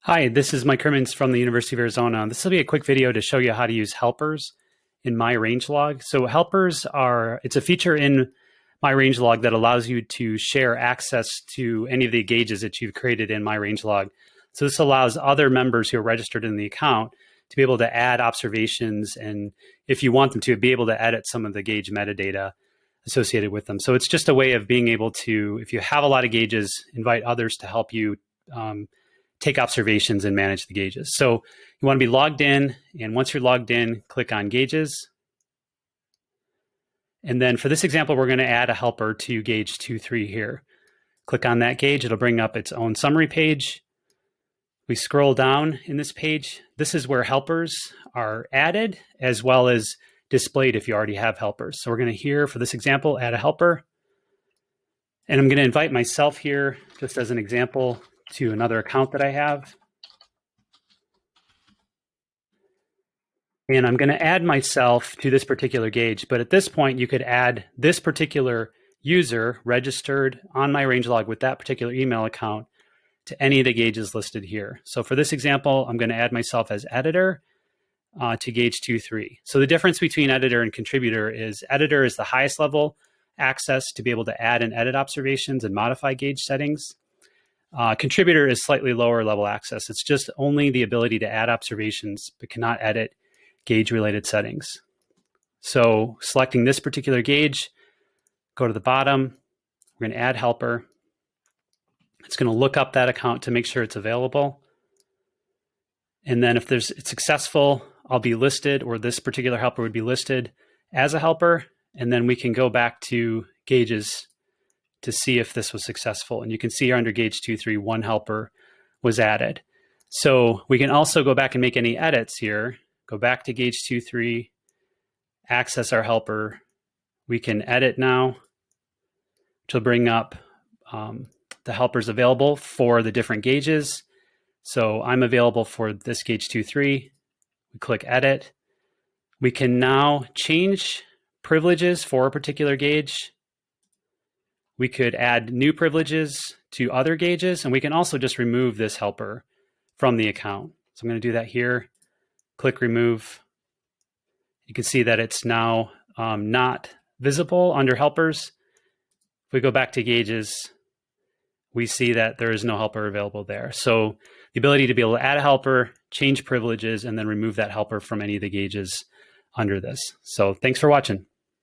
Hi, this is Mike Hermans from the University of Arizona. This will be a quick video to show you how to use helpers in myRAINge log. So helpers it's a feature in myRAINge log that allows you to share access to any of the gauges that you've created in myRAINge log. So this allows other members who are registered in the account to be able to add observations and, if you want them to, be able to edit some of the gauge metadata associated with them. So it's just a way of being able to, if you have a lot of gauges, invite others to help you take observations and manage the gauges. So you want to be logged in, and once you're logged in, click on Gauges. And then for this example, we're going to add a helper to gauge 2.3 here. Click on that gauge, it'll bring up its own summary page. We scroll down in this page. This is where helpers are added as well as displayed if you already have helpers. So we're going to here, for this example, add a helper. And I'm going to invite myself here, just as an example, to another account that I have. And I'm going to add myself to this particular gauge. But at this point, you could add this particular user registered on myRAINge log with that particular email account to any of the gauges listed here. So for this example, I'm going to add myself as editor to gauge 2.3. So the difference between editor and contributor is editor is the highest level access to be able to add and edit observations and modify gauge settings. Contributor is slightly lower level access. It's just only the ability to add observations, but cannot edit gauge-related settings. So selecting this particular gauge, go to the bottom, we're going to add helper. It's going to look up that account to make sure it's available. And then if it's successful, I'll be listed, or this particular helper would be listed as a helper. And then we can go back to gauges to see if this was successful. And you can see here under gauge 2.3, one helper was added. So we can also go back and make any edits here. Go back to gauge 2.3, access our helper. We can edit now, which will bring up the helpers available for the different gauges. So I'm available for this gauge 2.3. We click edit. We can now change privileges for a particular gauge. We could add new privileges to other gauges, and we can also just remove this helper from the account. So I'm going to do that here. Click remove. You can see that it's now not visible under helpers. If we go back to gauges, we see that there is no helper available there. So the ability to be able to add a helper, change privileges, and then remove that helper from any of the gauges under this. So thanks for watching.